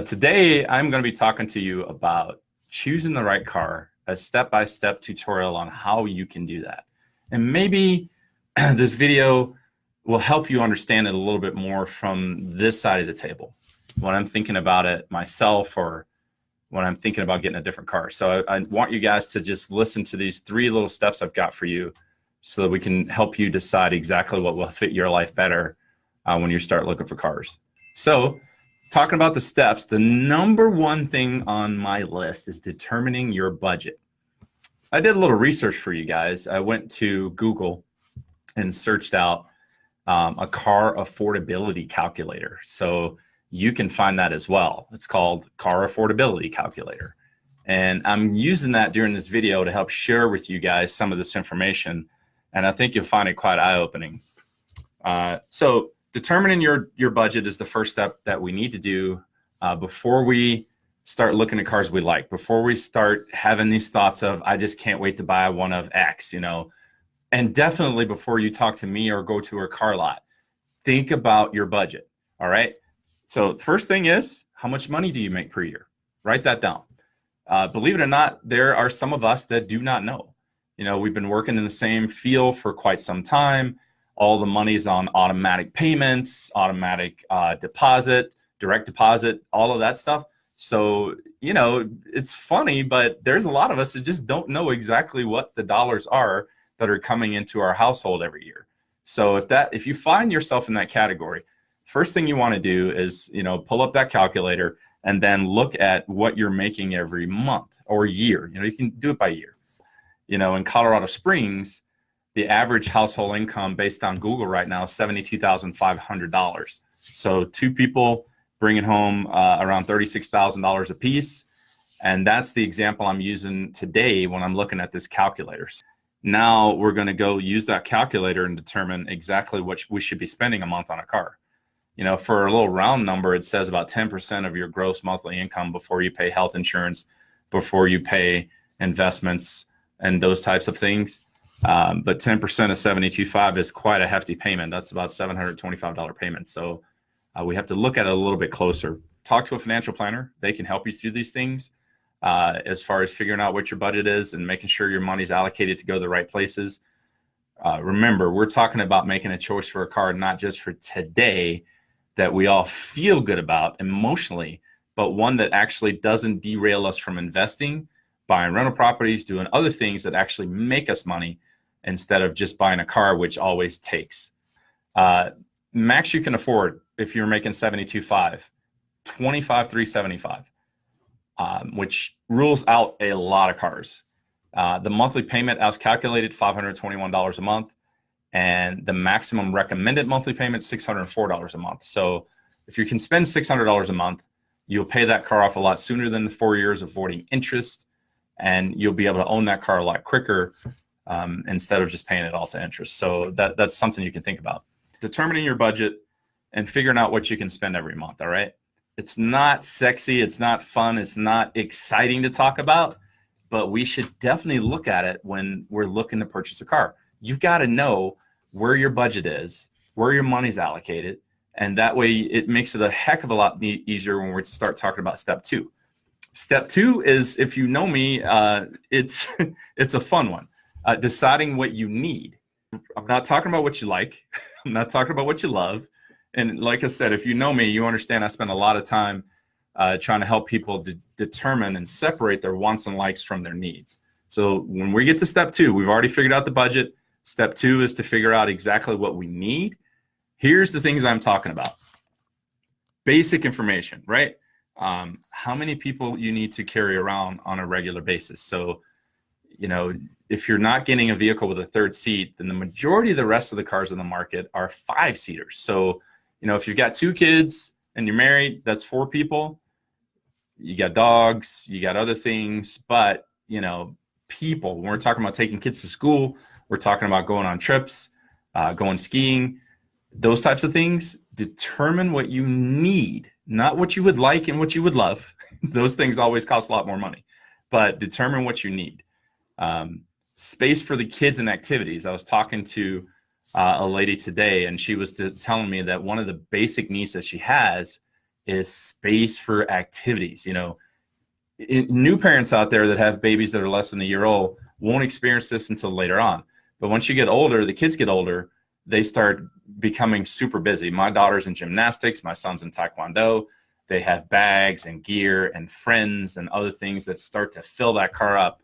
Today, I'm going to be talking to you about choosing the right car, a step-by-step tutorial on how you can do that. And maybe this video will help you understand it a little bit more from this side of the table when I'm thinking about it myself or when I'm thinking about getting a different car. So I want you guys to just listen to these 3 little steps I've got for you so that we can help you decide exactly what will fit your life better when you start looking for cars. So talking about the steps, the number 1 thing on my list is determining your budget. I did a little research for you guys. I went to Google and searched out a car affordability calculator. So you can find that as well. It's called Car Affordability Calculator. And I'm using that during this video to help share with you guys some of this information. And I think you'll find it quite eye-opening. So determining your budget is the first step that we need to do before we start looking at cars we like, before we start having these thoughts of, I just can't wait to buy one of X, you know. And definitely before you talk to me or go to a car lot, think about your budget, all right? So first thing is, how much money do you make per year? Write that down. Believe it or not, there are some of us that do not know. You know, we've been working in the same field for quite some time. All the money's on automatic payments, automatic deposit, direct deposit, all of that stuff. So, you know, it's funny, but there's a lot of us that just don't know exactly what the dollars are that are coming into our household every year. So if you find yourself in that category, first thing you want to do is, you know, pull up that calculator and then look at what you're making every month or year. You know, you can do it by year. You know, in Colorado Springs, the average household income based on Google right now is $72,500. So 2 people bringing home around $36,000 a piece. And that's the example I'm using today when I'm looking at this calculator. Now we're going to go use that calculator and determine exactly what we should be spending a month on a car. You know, for a little round number, it says about 10% of your gross monthly income before you pay health insurance, before you pay investments and those types of things. But 10% of $72,500 is quite a hefty payment. That's about $725 payment. So we have to look at it a little bit closer. Talk to a financial planner. They can help you through these things as far as figuring out what your budget is and making sure your money's allocated to go to the right places. Remember, we're talking about making a choice for a car, not just for today that we all feel good about emotionally, but one that actually doesn't derail us from investing, buying rental properties, doing other things that actually make us money instead of just buying a car, which always takes. Max you can afford if you're making $72,500, $25,375, which rules out a lot of cars. The monthly payment as calculated, $521 a month. And the maximum recommended monthly payment, $604 a month. So if you can spend $600 a month, you'll pay that car off a lot sooner than the 4 years, avoiding interest, and you'll be able to own that car a lot quicker instead of just paying it all to interest. So that's something you can think about. Determining your budget and figuring out what you can spend every month, all right? It's not sexy, it's not fun, it's not exciting to talk about, but we should definitely look at it when we're looking to purchase a car. You've got to know where your budget is, where your money's allocated, and that way it makes it a heck of a lot easier when we start talking about step 2. Step 2 is, if you know me, it's a fun one. Deciding what you need. I'm not talking about what you like. I'm not talking about what you love. And like I said, if you know me, you understand I spend a lot of time trying to help people determine and separate their wants and likes from their needs. So when we get to step 2, we've already figured out the budget. Step 2 is to figure out exactly what we need. Here's the things I'm talking about. Basic information, right? How many people you need to carry around on a regular basis. So, you know, if you're not getting a vehicle with a 3rd seat, then the majority of the rest of the cars in the market are 5-seaters. So, you know, if you've got 2 kids and you're married, that's 4 people. You got dogs, you got other things, but, you know, people, when we're talking about taking kids to school, we're talking about going on trips, going skiing, those types of things. Determine what you need, not what you would like and what you would love. Those things always cost a lot more money, but determine what you need. Space for the kids and activities. I was talking to a lady today, and she was telling me that one of the basic needs that she has is space for activities. You know, new parents out there that have babies that are less than a year old won't experience this until later on. But once you get older, the kids get older, they start becoming super busy. My daughter's in gymnastics, my son's in taekwondo. They have bags and gear and friends and other things that start to fill that car up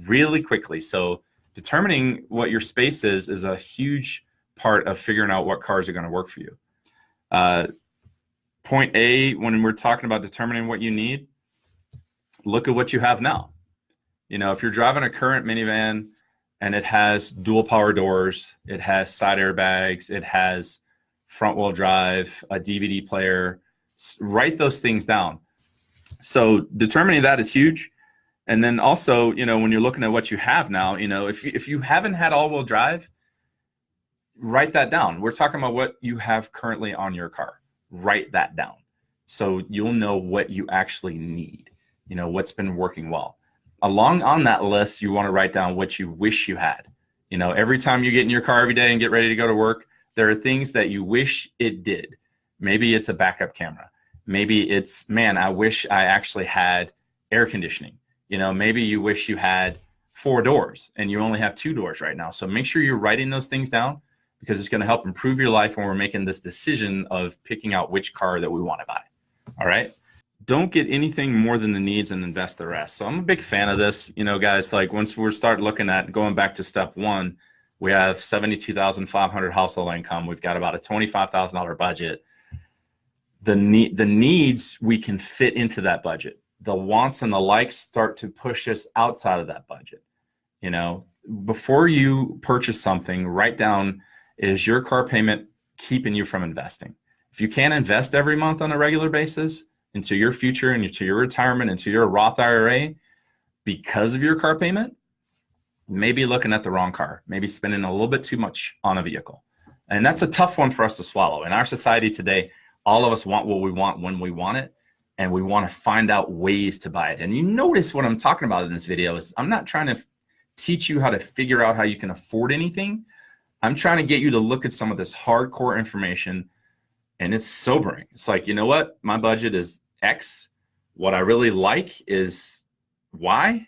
really quickly. So determining what your space is a huge part of figuring out what cars are going to work for you. Point A, when we're talking about determining what you need, look at what you have now. You know, if you're driving a current minivan and it has dual power doors, it has side airbags, it has front wheel drive, a DVD player, write those things down. So determining that is huge. And then also, you know, when you're looking at what you have now, you know, if you haven't had all-wheel drive, write that down. We're talking about what you have currently on your car. Write that down so you'll know what you actually need, you know, what's been working well. Along on that list, you want to write down what you wish you had. You know, every time you get in your car every day and get ready to go to work, there are things that you wish it did. Maybe it's a backup camera. Maybe it's, man, I wish I actually had air conditioning. You know, maybe you wish you had 4 doors and you only have 2 doors right now. So make sure you're writing those things down, because it's going to help improve your life when we're making this decision of picking out which car that we want to buy. All right. Don't get anything more than the needs and invest the rest. So I'm a big fan of this, you know, guys. Like once we start looking at going back to step 1, we have $72,500 household income. We've got about a $25,000 budget. The needs we can fit into that budget. The wants and the likes start to push us outside of that budget. You know, before you purchase something, write down, is your car payment keeping you from investing? If you can't invest every month on a regular basis into your future and into your retirement, into your Roth IRA because of your car payment, maybe looking at the wrong car, maybe spending a little bit too much on a vehicle. And that's a tough one for us to swallow. In our society today, all of us want what we want when we want it, and we want to find out ways to buy it. And you notice what I'm talking about in this video is I'm not trying to teach you how to figure out how you can afford anything. I'm trying to get you to look at some of this hardcore information, and it's sobering. It's like, you know what? My budget is X. What I really like is Y.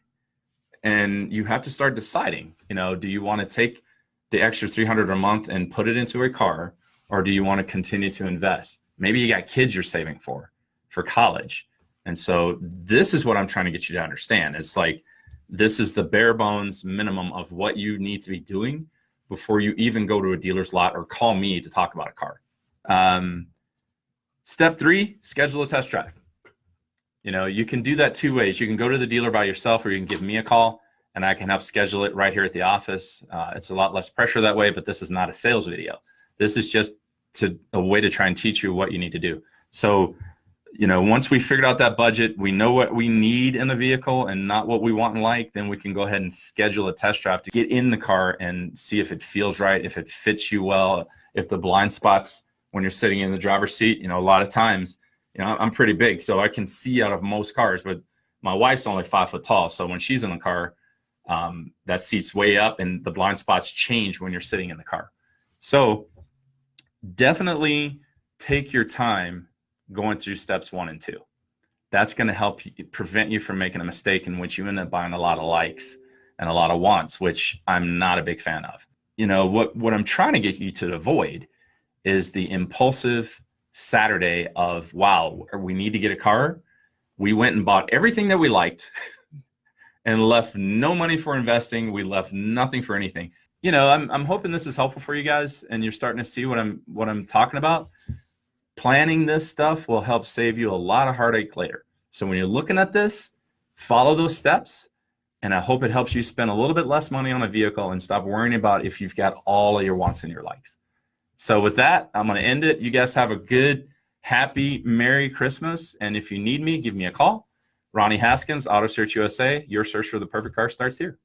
And you have to start deciding, you know, do you want to take the extra $300 a month and put it into a car, or do you want to continue to invest? Maybe you got kids you're saving for college. And so this is what I'm trying to get you to understand. It's like, this is the bare bones minimum of what you need to be doing before you even go to a dealer's lot or call me to talk about a car. Step 3, schedule a test drive. You know, you can do that 2 ways. You can go to the dealer by yourself, or you can give me a call and I can help schedule it right here at the office. It's a lot less pressure that way, but this is not a sales video. This is just a way to try and teach you what you need to do. So, you know, once we figured out that budget, we know what we need in the vehicle and not what we want and like, then we can go ahead and schedule a test drive to get in the car and see if it feels right, if it fits you well, if the blind spots when you're sitting in the driver's seat. You know, a lot of times, you know, I'm pretty big, so I can see out of most cars, but my wife's only 5 foot tall. So when she's in the car, that seat's way up and the blind spots change when you're sitting in the car. So definitely take your time going through steps 1 and 2. That's going to help you, prevent you from making a mistake in which you end up buying a lot of likes and a lot of wants, which I'm not a big fan of. You know, what I'm trying to get you to avoid is the impulsive Saturday of, wow, we need to get a car. We went and bought everything that we liked and left no money for investing. We left nothing for anything. You know, I'm hoping this is helpful for you guys and you're starting to see what I'm talking about. Planning this stuff will help save you a lot of heartache later. So when you're looking at this, follow those steps, and I hope it helps you spend a little bit less money on a vehicle and stop worrying about if you've got all of your wants and your likes. So with that, I'm going to end it. You guys have a good, happy, Merry Christmas. And if you need me, give me a call. Ronnie Haskins, Auto Search USA. Your search for the perfect car starts here.